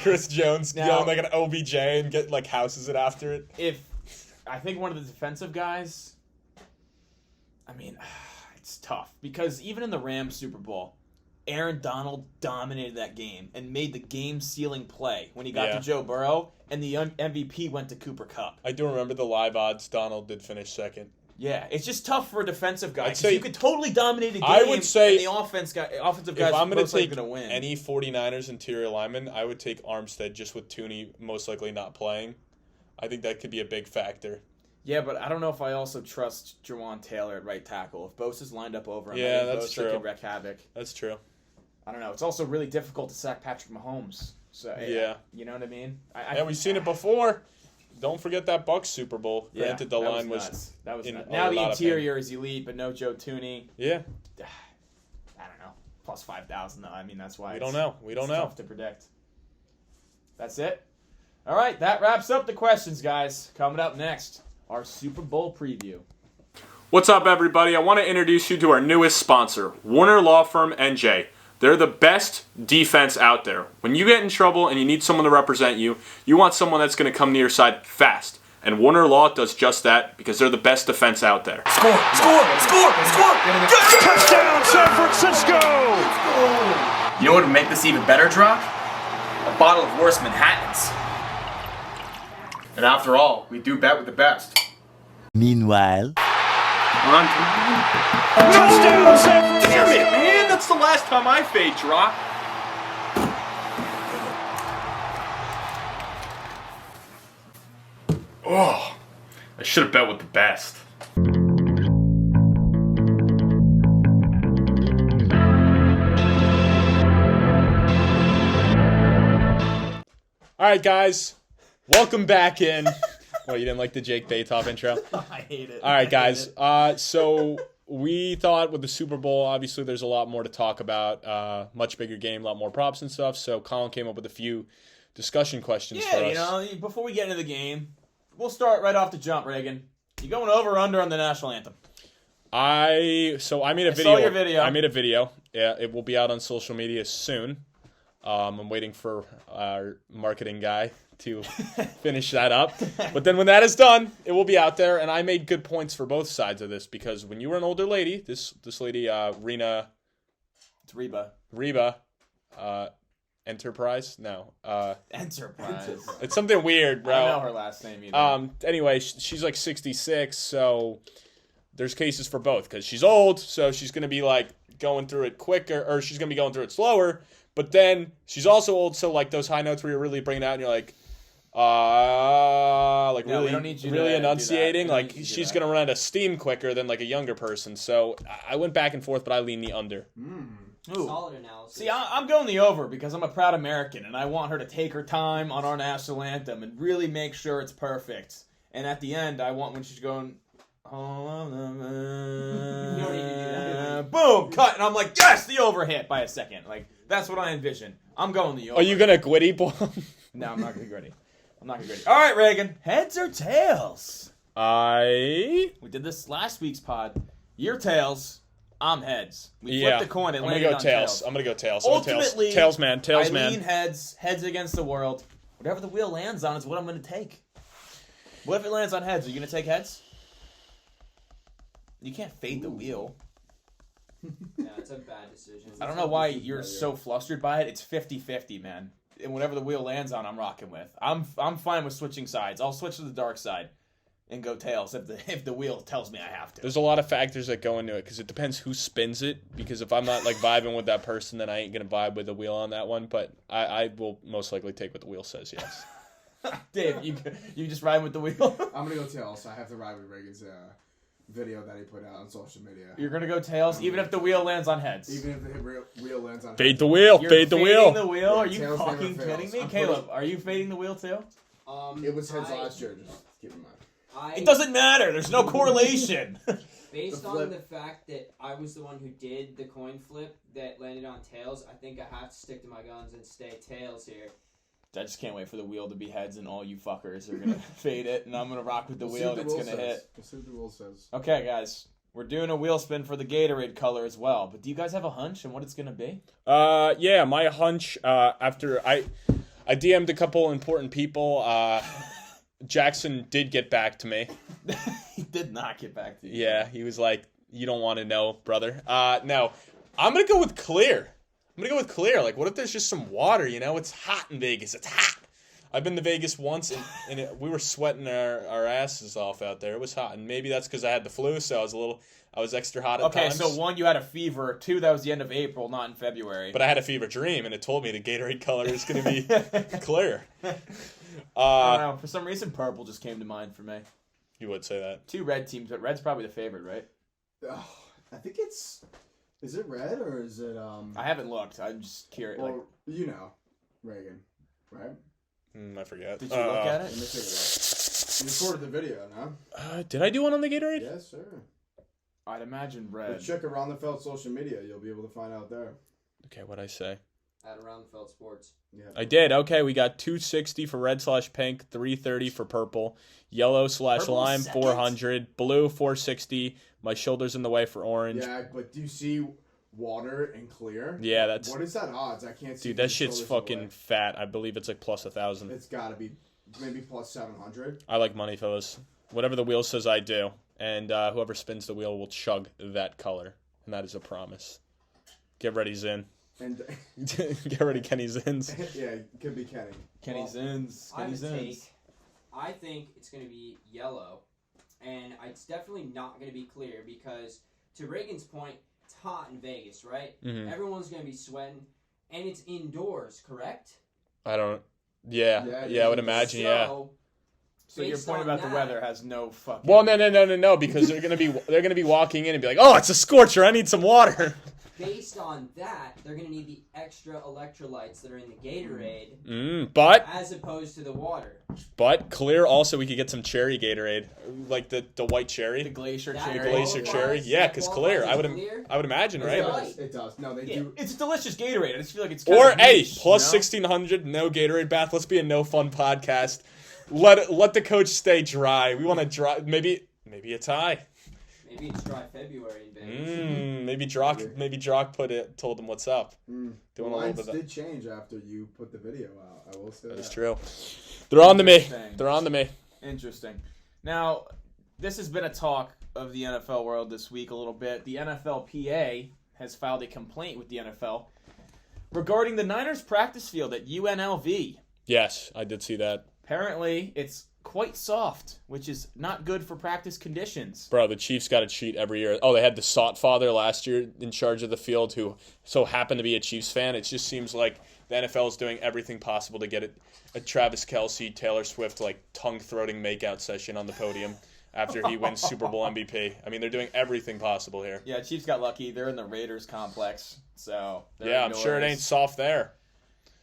Chris Jones now- going like an OBJ and get like houses it after it. If I think one of the defensive guys, I mean, it's tough because even in the Rams Super Bowl, Aaron Donald dominated that game and made the game-sealing play when he got to Joe Burrow, and the MVP went to Cooper Kupp. I do remember the live odds. Donald did finish second. Yeah, it's just tough for a defensive guy. I'd say- You could totally dominate a game. I would say and the offensive guys If I'm going most to likely take going to win. any 49ers interior lineman, I would take Armstead just with Tooney most likely not playing. I think that could be a big factor. Yeah, but I don't know if I also trust Jawan Taylor at right tackle. If Bosa's lined up over him, Yeah, I think that's Bosa true. could wreak havoc. That's true. I don't know. It's also really difficult to sack Patrick Mahomes. So Yeah. you know what I mean? Yeah, we've seen it before. Don't forget that Bucs Super Bowl. Yeah, Granted, the that line was was nuts. That was in nuts. a Now the lot of interior is elite, but no Joe Tooney. Yeah, I don't know. Plus 5,000 though. I mean, that's why we don't know. We don't it's know. tough to predict. That's it. All right, that wraps up the questions, guys. Coming up next, our Super Bowl preview. What's up, everybody? I want to introduce you to our newest sponsor, Warner Law Firm NJ. They're the best defense out there. When you get in trouble and you need someone to represent you, you want someone that's going to come to your side fast. And Warner Law does just that because they're the best defense out there. Score! Touchdown, San Francisco! You know what would make this even better, Drock? A bottle of Worst Manhattans. And after all, we do bet with the best. Meanwhile, Touchdown, San Francisco! Damn it, man! That's the last time I fade, Drock. Oh, I should have bet with the best. All right, guys. Welcome back in. Well, you didn't like the Jake Baytov intro? I hate it. All right, guys. So we thought with the Super Bowl, obviously there's a lot more to talk about. Much bigger game, a lot more props and stuff. So Colin came up with a few discussion questions for us. Yeah, you know, before we get into the game, we'll start right off the jump, Reagan. You going over or under on the national anthem? I made a video. saw your video. I made a video. Yeah, it will be out on social media soon. I'm waiting for our marketing guy to finish that up. But then when that is done, it will be out there. And I made good points for both sides of this because when you were an older lady, this lady, It's Reba. Enterprise? No. Enterprise. It's something weird, bro. I don't know her last name either. Anyway, she's like 66, so there's cases for both because she's old, so she's going to be like going through it quicker, or she's going to be going through it slower. But then she's also old, so like those high notes where you're really bringing it out and you're like, No, we really, don't need you to really do enunciating. that. We don't Like need you to do she's that. going to run out of steam quicker than like a younger person. So I went back and forth, but I lean the under. Ooh. Solid analysis. See, I'm going the over because I'm a proud American and I want her to take her time on our national anthem and really make sure it's perfect. And at the end, I want when she's going, boom, cut, and I'm like, yes, the over hit by a second. Like that's what I envision. I'm going the over. Are you going to Gwitty blow? No, I'm not gonna be ready. I'm not gonna be ready. All right, Reagan, heads or tails? I We did this last week's pod. Your tails. I'm heads. We yeah. flipped the coin. It I'm gonna landed go on tails. I'm gonna go tails. I'm a Ultimately, tails man. Tails I man. lean heads. Heads against the world. Whatever the wheel lands on is what I'm going to take. What if it lands on heads? Are you going to take heads? You can't fade the wheel. Yeah, it's a bad decision. I don't know why you're so flustered by it. It's 50-50, man. And whatever the wheel lands on, I'm rocking with. I'm fine with switching sides. I'll switch to the dark side and go tails if the wheel tells me I have to. There's a lot of factors that go into it because it depends who spins it. Because if I'm not like vibing with that person, then I ain't gonna vibe with the wheel on that one. But I will most likely take what the wheel says. Yes. Dave, you just ride with the wheel? I'm gonna go tails. I have to ride with Reagan's video that he put out on social media. You're going to go tails even if the wheel lands on heads? Even if the wheel lands on Fade the wheel. You're Fade the fading wheel. the wheel? Are you Tails never fucking fails. kidding me? I'm Caleb, are you fading the wheel too? It was heads last year. Just keep in mind. It doesn't matter. There's no correlation. Based The on flip. the fact that I was the one who did the coin flip that landed on tails, I think I have to stick to my guns and stay tails here. I just can't wait for the wheel to be heads and all you fuckers are going to fade it and I'm going to rock with the We'll see wheel what and the it's wheel going to says. hit. We'll see what the rule says. Okay, guys. We're doing a wheel spin for the Gatorade color as well. But do you guys have a hunch on what it's gonna be? Yeah, my hunch. After I DM'd a couple important people. Jackson did get back to me. He did not get back to you. Yeah, he was like, "You don't want to know, brother." No, I'm gonna go with clear. Like, what if there's just some water? You know, it's hot in Vegas. It's hot. I've been to Vegas once, and we were sweating our asses off out there. It was hot, and maybe that's because I had the flu, so I was extra hot at times. Okay, so 1, you had a fever. 2, that was the end of April, not in February. But I had a fever dream, and it told me the Gatorade color is going to be clear. I don't know. For some reason, purple just came to mind for me. You would say that. 2 red teams, but red's probably the favorite, right? I think it's. Is it red or is it I haven't looked. I'm just curious. Well, Reagan, right? I forget. Did you look at Let me it? figure it out. You recorded the video, no? Did I do one on the Gatorade? Yes, sir. I'd imagine But red. check Around the Felt social media. You'll be able to find out there. Okay, what'd I say? At Around the Felt Sports. Yeah. I did. Okay, we got 260 for red/pink, 330 for purple, yellow/lime, second? 400, blue, 460. My shoulder's in the way for orange. Yeah, but do you see water and clear? Yeah, that's. What is that odds? I can't see. Dude, that the shit's shoulders fucking away. fat. I believe it's like plus 1,000. It's got to be maybe plus 700. I like money, fellas. Whatever the wheel says, I do. And whoever spins the wheel will chug that color. And that is a promise. Get ready, Zin. And Get ready, Kenny Zins. yeah, it could be Kenny. Kenny Zins. I Kenny have a take. Zins. I think it's going to be yellow, and it's definitely not going to be clear because, to Reagan's point, it's hot in Vegas, right? Mhm. Everyone's going to be sweating, and it's indoors, correct? I don't. Yeah, I would imagine. So your based point on about the that- weather has no fucking. Well, no, because they're gonna be walking in and be like, "Oh, it's a scorcher. I need some water." Based on that, they're going to need the extra electrolytes that are in the Gatorade But as opposed to the water. clear. Also, we could get some cherry Gatorade, like the white cherry, The glacier That cherry. glacier qualifies- cherry. Yeah, that because qualifies clear. as clear? I would imagine, It right? does. It does. No, they Yeah, do. it's delicious Gatorade. I just feel like it's kind Or of hey, niche, plus you know? 1,600. No Gatorade bath. Let's be a no fun podcast. Let the coach stay dry. We want to dry. Maybe a tie. Maybe it's dry February in Vegas. Maybe Drock told him what's up. The Doing a little lines bit of that. did change after you put the video out. I will say That is that. true. They're on to me. Interesting. They're on to me. Interesting. Now, this has been a talk of the NFL world this week a little bit. The NFLPA has filed a complaint with the NFL regarding the Niners practice field at UNLV. Yes, I did see that. Apparently, it's quite soft, which is not good for practice conditions. Bro, the Chiefs got a cheat every year. Oh, they had the Sot father last year in charge of the field who so happened to be a Chiefs fan. It just seems like the NFL is doing everything possible to get a Travis Kelce, Taylor Swift, like tongue-throating makeout session on the podium after he wins Super Bowl MVP. I mean, they're doing everything possible here. Yeah, Chiefs got lucky. They're in the Raiders complex, so they're Yeah, I'm sure it indoors. ain't soft there.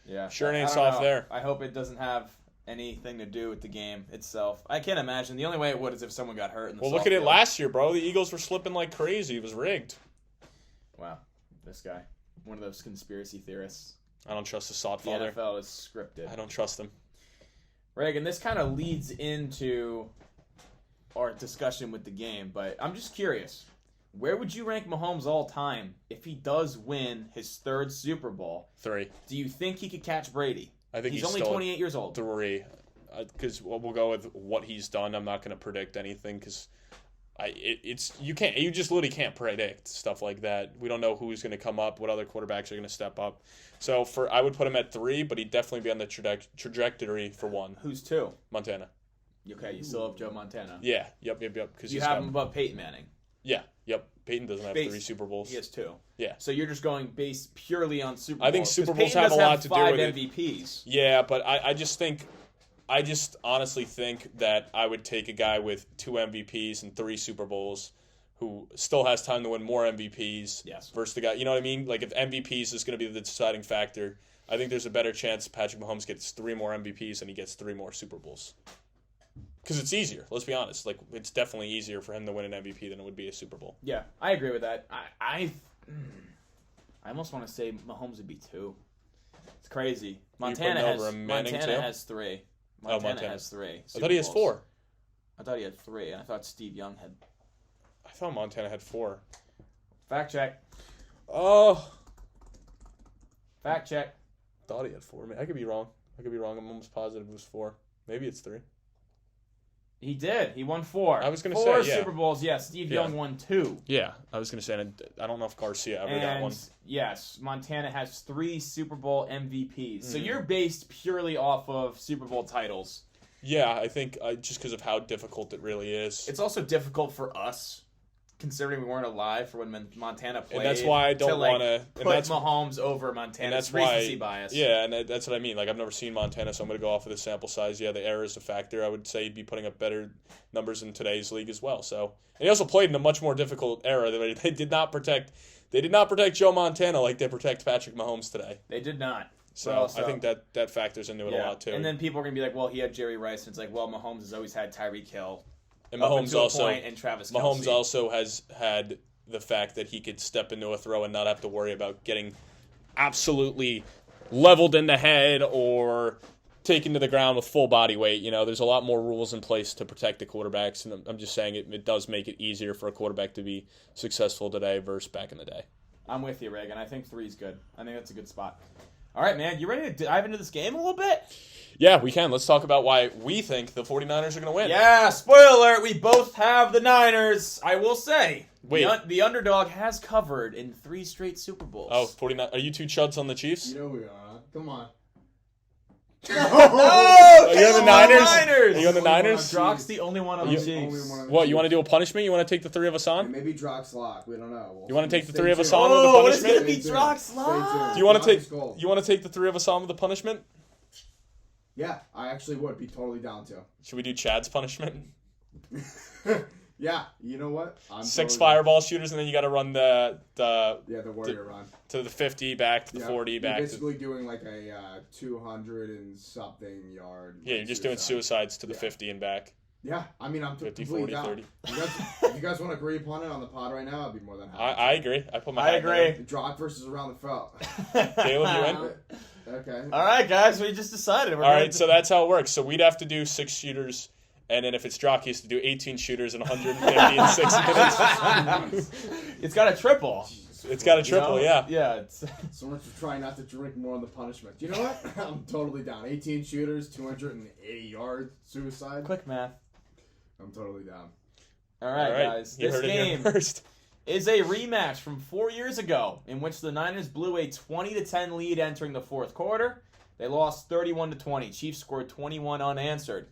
Yeah, Sure it ain't I don't soft know. there. I hope it doesn't have anything to do with the game itself. I can't imagine. The only way it would is if someone got hurt in the Well, look soft at it field. last year, bro. The Eagles were slipping like crazy. It was rigged. Wow, this guy, one of those conspiracy theorists. I don't trust the Sot The father. NFL is scripted. I don't trust him. Reagan, this kind of leads into our discussion with the game, but I'm just curious. Where would you rank Mahomes all time if he does win his 3rd Super Bowl? 3. Do you think he could catch Brady? I think He's only still 28 years old. 3. Because we'll go with what he's done. I'm not going to predict anything because you just literally can't predict stuff like that. We don't know who's going to come up, what other quarterbacks are going to step up. So I would put him at 3, but he'd definitely be on the trajectory for 1. Who's 2? Montana. Okay, you still have Joe Montana. Yeah. Yep. Because You have him above Peyton Manning. Yeah. Yep. Peyton doesn't have Base- 3 Super Bowls. He has 2. Yeah. So you're just going based purely on Super Bowls. I think Super 'Cause Bowls Peyton have a does lot to do 5 with it. MVPs. Yeah, but I just honestly think that I would take a guy with 2 MVPs and 3 Super Bowls who still has time to win more MVPs Yes. versus the guy, you know what I mean? Like if MVPs is going to be the deciding factor, I think there's a better chance Patrick Mahomes gets 3 more MVPs and he gets 3 more Super Bowls. Because it's easier, let's be honest. Like it's definitely easier for him to win an MVP than it would be a Super Bowl. Yeah, I agree with that. I almost want to say Mahomes would be 2. It's crazy. Montana putting has over a Manning, Montana too? has 3. Montana. has 3. I thought he has 4. I thought he had 3, and I thought Steve Young had. I thought Montana had 4. Fact check. Oh. Fact check. Thought he had 4. I could be wrong. I'm almost positive it was 4. Maybe it's 3. He did. He won 4. I was gonna four say, yeah. Super Bowls. Yes, Steve Yeah. Young won 2. Yeah, I was going to say, and I don't know if Garcia ever got one. Yes, Montana has 3 Super Bowl MVPs. So Mm. you're based purely off of Super Bowl titles. Yeah, I think just because of how difficult it really is. It's also difficult for us, considering we weren't alive for when Montana played. And that's why I don't want to put Mahomes over Montana. And that's recency why, bias. Yeah, and that's what I mean. Like, I've never seen Montana, so I'm going to go off of the sample size. Yeah, the error is a factor. I would say he'd be putting up better numbers in today's league as well. So, and he also played in a much more difficult era. They did not protect Joe Montana like they protect Patrick Mahomes today. They did not. So I think that factors into it a lot too. And then people are gonna be like, "Well, he had Jerry Rice," and it's like, "Well, Mahomes has always had Tyreek Hill, and Mahomes also and Travis Kelce. Mahomes also has had the fact that he could step into a throw and not have to worry about getting absolutely leveled in the head or taken to the ground with full body weight. You know, there's a lot more rules in place to protect the quarterbacks, and I'm just saying it does make it easier for a quarterback to be successful today versus back in the day. I'm with you, Reagan. I think 3 is good. I think that's a good spot. All right, man. You ready to dive into this game a little bit? Yeah, we can. Let's talk about why we think the 49ers are going to win. Yeah, spoiler alert. We both have the Niners. I will say, Wait. the underdog has covered in 3 straight Super Bowls. Oh, 49. Are you 2 chuds on the Chiefs? You know we are. Come on. No! Are you on the Niners? Niners? Are you on the Niners? Drock's the only one on the You- Chiefs. What, you want to do a punishment? You want to take the 3 of us on? Maybe Drock's lock. We don't know. You wanna take the Stay three of us tuned. on with the Oh, it's punishment? going to be Drock's Stay tuned. live. Do you want to Drock's take goal. You want to take the 3 of us on with the punishment? Yeah, I actually would be totally down to. Should we do Chad's punishment? Yeah, you know what? 6 totally- fireball shooters, and then you got to run the Yeah, the warrior run. to the 50 back to the Yeah, 40 you're back. basically doing like a 200 and something yard. Yeah, you're just doing suicides to the Yeah. 50 and back. Yeah, I mean, I'm 50, completely 40, down. 30. If you guys want to agree upon it on the pod right now, I'd be more than happy. I agree. I put my I hat agree. down. Drock versus around the felt. Caleb, you in? Okay. All right, guys. We just decided. All right, so that's how it works. So we'd have to do 6 shooters, and then if it's Drock, he has to do 18 shooters in 150 in 6 minutes. It's got a triple. It's got a triple, You know? yeah. Yeah. It's... So much for trying not to drink more on the punishment. You know what? I'm totally down. 18 shooters, 280 yards, suicide. Quick math. I'm totally down. All right, All right, guys. you This heard it here game first. is a rematch from 4 years ago, in which the Niners blew a 20-10 lead entering the fourth quarter. They lost 31-20. Chiefs scored 21 unanswered.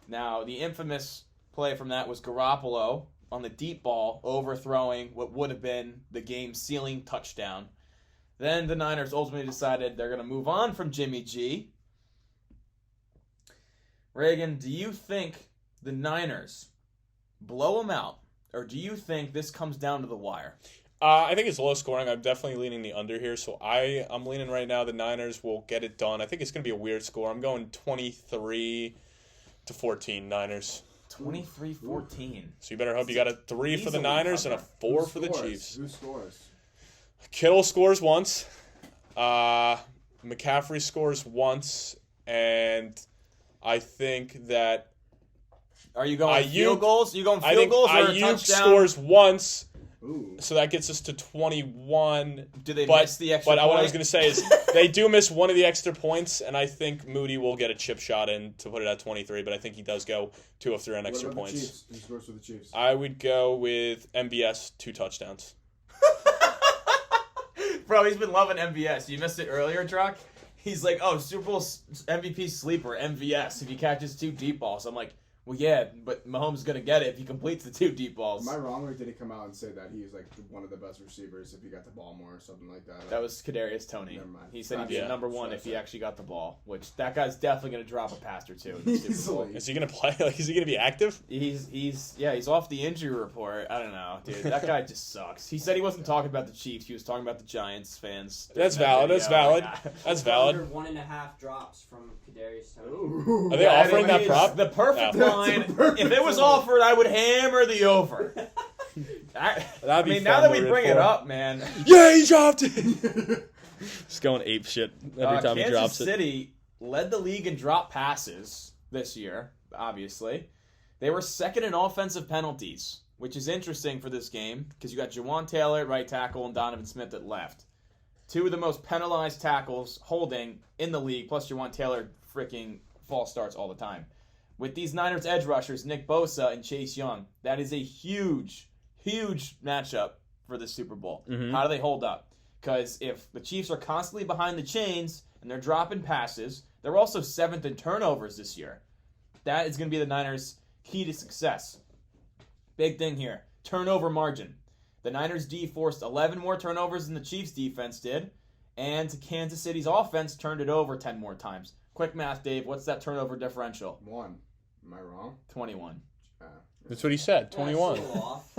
Now, the infamous play from that was Garoppolo on the deep ball, overthrowing what would have been the game-sealing touchdown. Then the Niners ultimately decided they're going to move on from Jimmy G. Reagan, do you think the Niners blow them out, or do you think this comes down to the wire? I think it's low scoring. I'm definitely leaning the under here, so I'm leaning right now the Niners will get it done. I think it's going to be a weird score. I'm going 23-14 Niners. 23-14. So you better hope you got a 3 for the Easily Niners and a cover. 4 Who for the scores? Chiefs. Who scores? Kittle scores once. McCaffrey scores once, and I think that Are you going Ayuk- field goals? You going I field think goals or a Ayuk touchdown? scores once. Ooh. So that gets us to 21. Do they But miss the extra what I point? was going to say is they do miss one of the extra points, and I think Moody will get a chip shot in to put it at 23, but I think he does go 2 of 3 on What extra about the points. Chiefs? Who scores for the Chiefs? I would go with MBS 2 touchdowns. Bro, he's been loving MVS. You missed it earlier, Drock. He's like, oh, Super Bowl MVP sleeper, MVS, if he catches 2 deep balls. I'm like, well, yeah, but Mahomes is going to get it if he completes the 2 deep balls. Am I wrong, or did he come out and say that he's like one of the best receivers if he got the ball more or something like that? That was Kadarius Toney. Never mind. He said he'd be Yeah. number 1 if he actually got the ball, which that guy's definitely going to drop a pass or 2 in the Super Bowl. Easily. Is he going to play? Like, is he going to be active? He's off the injury report. I don't know, dude. That guy just sucks. He said he wasn't talking about the Chiefs. He was talking about the Giants fans. That's That valid. That's video. valid. Yeah. That's valid. 1.5 drops from Kadarius Toney. Ooh. Are they Yeah, offering that he's prop? The perfect No. line. That's a perfect If it was line. offered, I would hammer the over. I That'd be mean, now fun that to we root bring it for. up, man. Yeah, he dropped it. Just going ape shit every time he Kansas drops it. City led the league in drop passes this year, obviously. They were second in offensive penalties. which is interesting for this game because you got Jawan Taylor at right tackle and Donovan Smith at left. Two of the most penalized tackles holding in the league, plus Jawan Taylor freaking false starts all the time. With these Niners edge rushers, Nick Bosa and Chase Young, that is a huge, huge matchup for the Super Bowl. Mm-hmm. How do they hold up? Because if the Chiefs are constantly behind the chains and they're dropping passes, they're also 7th in turnovers this year. That is going to be the Niners' key to success. Big thing here, turnover margin. The Niners' D forced 11 more turnovers than the Chiefs' defense did, and Kansas City's offense turned it over 10 more times. Quick math, Dave. What's that turnover differential? 1. Am I wrong? 21. That's what he said. 21. That's a little off.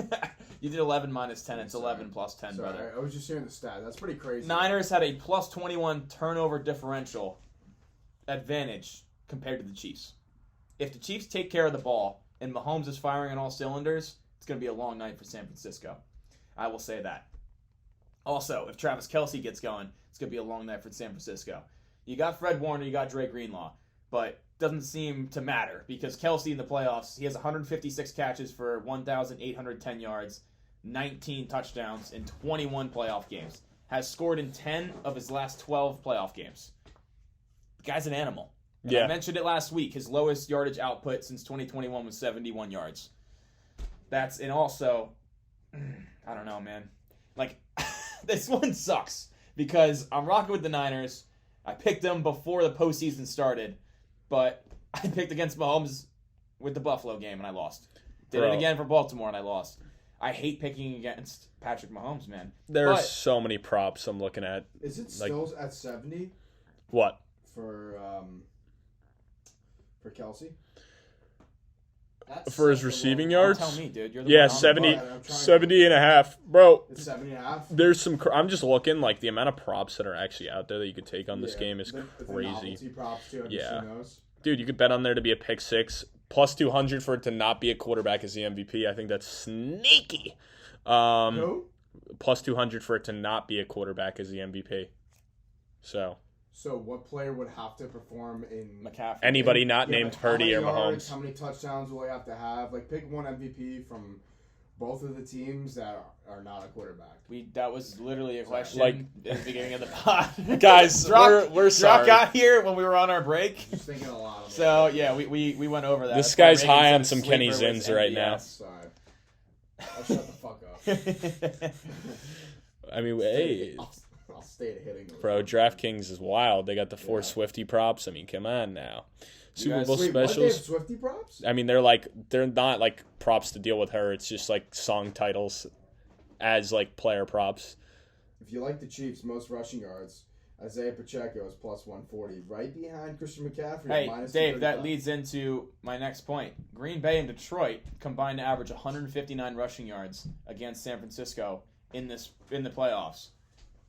You did 11 minus 10. It's 11 plus 10, Sorry, brother. I was just hearing the stat. That's pretty crazy. Niners had a plus 21 turnover differential advantage compared to the Chiefs. If the Chiefs take care of the ball and Mahomes is firing on all cylinders, it's going to be a long night for San Francisco. I will say that. Also, if Travis Kelce gets going, it's going to be a long night for San Francisco. You got Fred Warner, you got Dre Greenlaw, but doesn't seem to matter because Kelce in the playoffs, he has 156 catches for 1,810 yards, 19 touchdowns in 21 playoff games. Has scored in 10 of his last 12 playoff games. The guy's an animal. And Yeah. I mentioned it last week. His lowest yardage output since 2021 was 71 yards. And also, I don't know, man. Like, this one sucks because I'm rocking with the Niners. I picked them before the postseason started, but I picked against Mahomes with the Buffalo game and I lost. Did it again for Baltimore and I lost. I hate picking against Patrick Mahomes, man. There's so many props I'm looking at. Is it still at 70 What? for Kelce? That's For his such a receiving low- yards? Tell me, dude. You're the Yeah, one on the 70, I'm trying to- 70 and a half. Bro, It's 70.5. there's some... I'm just looking, like, the amount of props that are actually out there that you could take on this game is The crazy. novelty props too. Have you Yeah. seen those? Dude, you could bet on there to be a pick six. Plus 200 for it to not be a quarterback as the MVP. I think that's sneaky. Who? Plus 200 for it to not be a quarterback as the MVP. So, So what player would have to perform in McCaffrey. anybody not Yeah, named but Purdy or how many yards, Mahomes. How many touchdowns will he have to have? Like, pick one MVP from both of the teams that are not a quarterback. That was literally a question Like- at the beginning of the pod. Guys, Drock, we're Drock sorry. got here when we were on our break. Just thinking a lot of So, yeah, we went over that. This That's why guy's Reagan high said on some sleeper Kenny was Zins right now. MVS. Sorry. I'll shut the fuck up. I mean, hey, I'll stay to hitting those. bro, DraftKings is wild. They got the four Yeah. Swifty props. I mean, come on now. Super guys- Bowl Wait, what? They have specials. Swifty props? I mean, they're not like props to deal with her. It's just like song titles as like player props. If you like the Chiefs, most rushing yards, Isaiah Pacheco is plus 140, right behind Christian McCaffrey. Hey, minus Dave, that 235. leads into my next point. Green Bay and Detroit combined to average 159 rushing yards against San Francisco in the playoffs.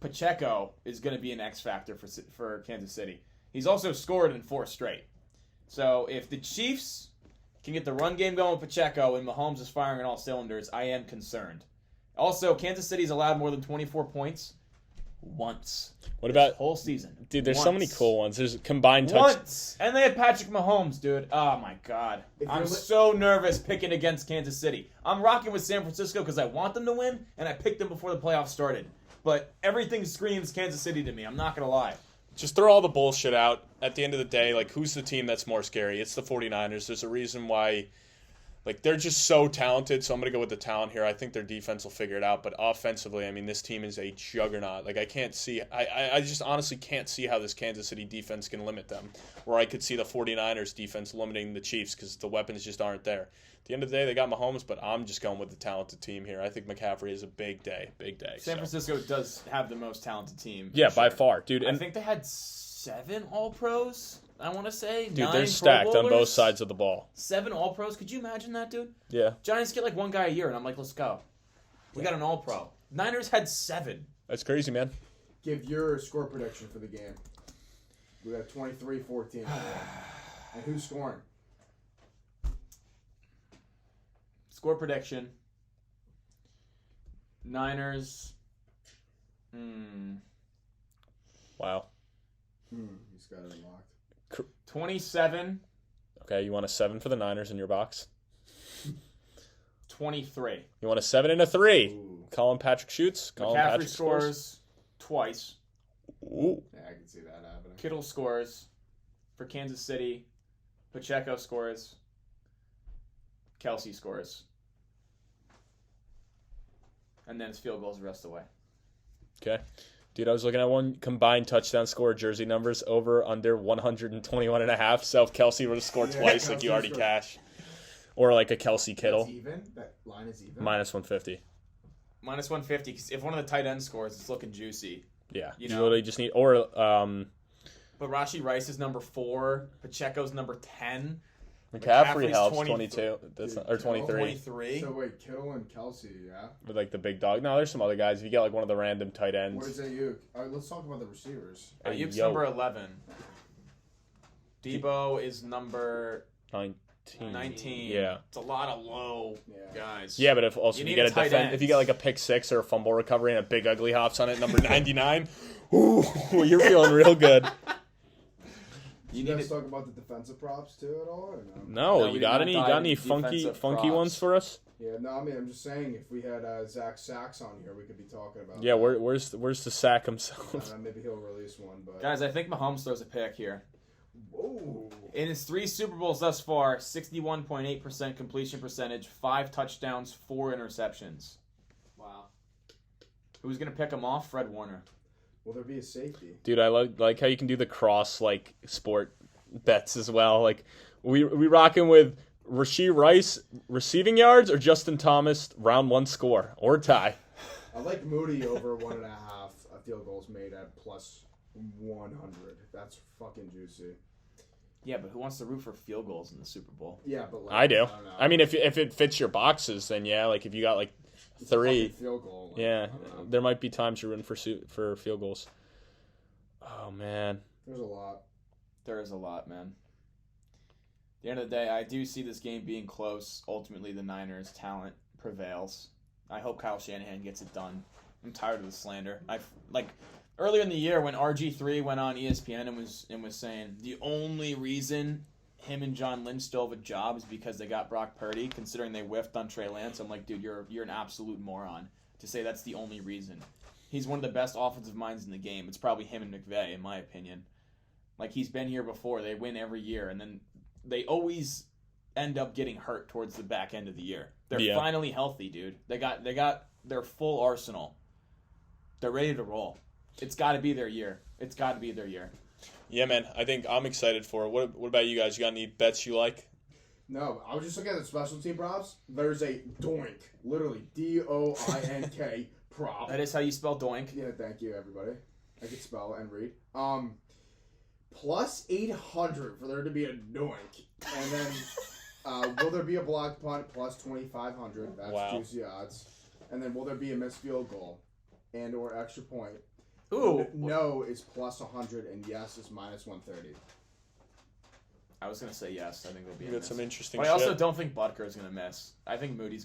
Pacheco is going to be an X factor for Kansas City. He's also scored in 4 straight. So if the Chiefs can get the run game going with Pacheco and Mahomes is firing on all cylinders, I am concerned. Also, Kansas City's allowed more than 24 points once. What about This whole season? dude? There's so many Once. cool ones. There's combined touch. Once. And they had Patrick Mahomes, dude. Oh, my God. If I'm you're so nervous picking against Kansas City. I'm rocking with San Francisco because I want them to win, and I picked them before the playoffs started. But everything screams Kansas City to me. I'm not going to lie. Just throw all the bullshit out. At the end of the day, like, who's the team that's more scary? It's the 49ers. There's a reason why, like, they're just so talented, so I'm going to go with the talent here. I think their defense will figure it out. But offensively, I mean, this team is a juggernaut. Like, I can't see – I just honestly can't see how this Kansas City defense can limit them. Where I could see the 49ers defense limiting the Chiefs because the weapons just aren't there. At the end of the day, they got Mahomes, but I'm just going with the talented team here. I think McCaffrey is a big day. San Francisco does have the most talented team. Yeah, for by sure. far, dude. I And think they had 7 All-Pros, I want to say. dude, 9 they're Pro stacked on both Bowlers. sides of the ball. 7 All-Pros. Could you imagine that, dude? Yeah, Giants get like one guy a year, and I'm like, let's go. We got an All-Pro. Niners had 7. that's crazy, man. Give your score prediction for the game. We got 23-14. And who's scoring? Score prediction. Niners. Wow. He's got it unlocked. 27. Okay, you want a 7 for the Niners in your box? 23. You want a 7 and a 3. Ooh. Colin Patrick shoots. Colin McCaffrey Patrick scores twice. Ooh. Yeah, I can see that happening. Kittle scores for Kansas City. Pacheco scores. Kelsey scores. And then it's field goals the rest of the way. Okay. Dude, I was looking at one combined touchdown score jersey numbers over under 121.5. So if Kelsey were to score twice, like you Kelsey already scored. cash. Or like a Kelsey Kittle. That's even? That line is even? Minus 150. Minus 150. 'Cause if one of the tight ends scores, it's looking juicy. Yeah. You You know? literally just need, or But Rashee Rice is number 4. Pacheco's number 10. McCaffrey McCaffrey's helps 20 22. That's Dude, or 23 23. So wait, Kittle and Kelsey, yeah? with like the big dog. No, there's some other guys. If you get like one of the random tight What ends, is Ayuk? All right, let's talk about the receivers. Ayuk's Yo. number 11. Debo is number 19. 19. Yeah. It's a lot of low Yeah. guys. Yeah, but if You also if need you get a a tight defend, end. if you get like a pick 6 or a fumble recovery and a big ugly hops on it, number 99, ooh, you're feeling real good. You You need guys to talk about the defensive props too at all? Or no? No, No, we you did got not any? You dive got any into funky defensive funky ones props. for us? Yeah, no, I mean, I'm just saying, if we had Zach Sachs on here, we could be talking about Yeah, that. where's the sack himself? Maybe he'll release one, but... Guys, I think Mahomes throws a pick here. Whoa. In his 3 Super Bowls thus far, 61.8% completion percentage, 5 touchdowns, 4 interceptions. Wow. Who's going to pick him off? Fred Warner. Will there be a safety? Dude, I like how you can do the cross like sport bets as well. Like we rocking with Rashee Rice receiving yards or Justin Thomas round 1 score or tie. I like Moody over 1.5 field goals made at plus 100. That's fucking juicy. Yeah, but who wants to root for field goals in the Super Bowl? Yeah, but like, I do. don't know. I mean, if it fits your boxes, then yeah. Like if you got like It's a 3, fucking field goal. Like, yeah, I don't know. there might be times you're rooting for field goals. Oh man. There's a lot. There is a lot, man. At the end of the day, I do see this game being close. Ultimately, the Niners' talent prevails. I hope Kyle Shanahan gets it done. I'm tired of the slander. Earlier in the year when RG3 went on ESPN and was saying the only reason him and John Lynch still have a job is because they got Brock Purdy, considering they whiffed on Trey Lance. I'm like, dude, you're an absolute moron to say that's the only reason. He's one of the best offensive minds in the game. It's probably him and McVay, in my opinion. Like, he's been here before. They win every year, and then they always end up getting hurt towards the back end of the year. They're finally healthy, dude. They got their full arsenal. They're ready to roll. It's got to be their year. It's got to be their year. Yeah, man. I think I'm excited for it. What about you guys? You got any bets you like? No, I was just looking at the special team props. There's a doink, literally DOINK prop. That is how you spell doink. Yeah, thank you, everybody. I can spell and read. Plus 800 for there to be a doink, and then will there be a blocked punt? Plus 2,500. That's Wow. juicy odds. And then will there be a missed field goal and or extra point? Ooh. No is plus 100, and yes is minus 130. I was gonna say yes. I think there'll be You a got miss. some interesting But I shit. also don't think Butker's gonna miss. I think Moody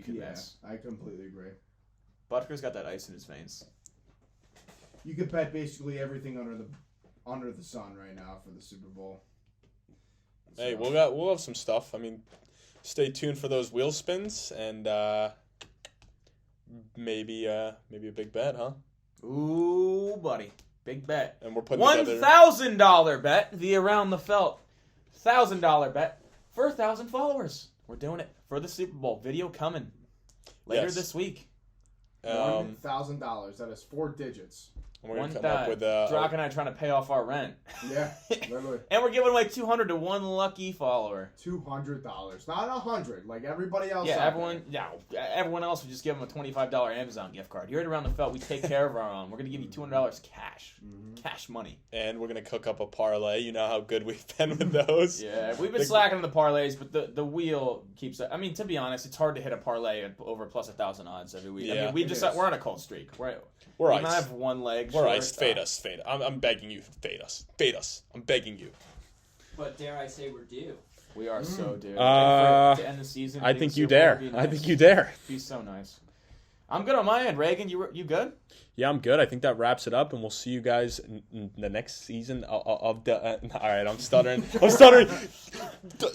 could miss. I completely agree. Butker's got that ice in his veins. You could bet basically everything under the sun right now for the Super Bowl. Hey, So- we'll have some stuff. I mean, stay tuned for those wheel spins and maybe a big bet, huh? Ooh, buddy, big bet. And we're putting together. $1,000 bet via Around the Felt. $1,000 bet for 1,000 followers. We're doing it for the Super Bowl. Video coming later Yes. this week. $1,000. That is 4 digits. And we're gonna come up with a. Drock and I are trying to pay off our rent. Yeah, literally. And we're giving away 200 to one lucky follower. $200, not 100, like everybody else. Yeah, out everyone else would just give them a $25 Amazon gift card. Here at Around the Felt, we take care of our own. We're gonna give you $200 cash, cash money. And we're gonna cook up a parlay. You know how good we've been with those. Yeah, we've been slacking on the parlays, but the wheel keeps. I mean, to be honest, it's hard to hit a parlay at over plus 1,000 odds every week. I Yeah, mean, it is. we're on a cold streak. We're we ice. might have one leg. We're short. ice. Fade us. Fade. I'm begging you. Fade us. Fade us. I'm begging you. But dare I say we're due? We are so due. Uh, to end the season. I hitting think the you Super Bowl dare. would be I nice. think you dare. Be so nice. I'm good on my end. Reagan, you good? Yeah, I'm good. I think that wraps it up, and we'll see you guys in the next season of the. All right, I'm stuttering.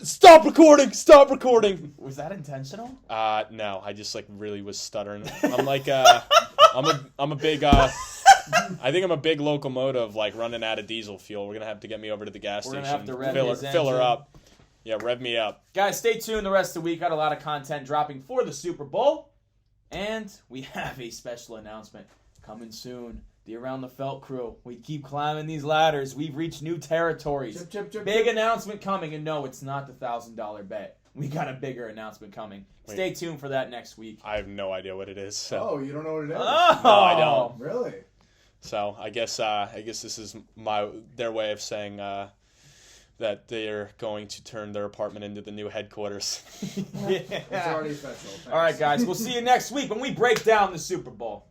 Stop recording! Stop recording! Was that intentional? No, I just really was stuttering. I'm like I'm a big I think I'm a big locomotive running out of diesel fuel. We're gonna have to get me over to the gas We're station. gonna have to rev his fill her engine. up. Yeah, rev me up. Guys, stay tuned the rest of the week. Got a lot of content dropping for the Super Bowl. And we have a special announcement coming soon. The Around the Felt crew. We keep climbing these ladders. We've reached new territories. Chip, chip, chip, Big chip. announcement coming. And no, it's not the $1,000 bet. We got a bigger announcement coming. Wait. Stay tuned for that next week. I have no idea what it is. So, Oh, you don't know what it is? Oh, No, I don't. Really? so I guess this is their way of saying that they're going to turn their apartment into the new headquarters. It's already official. Thanks. All right, guys. We'll see you next week when we break down the Super Bowl.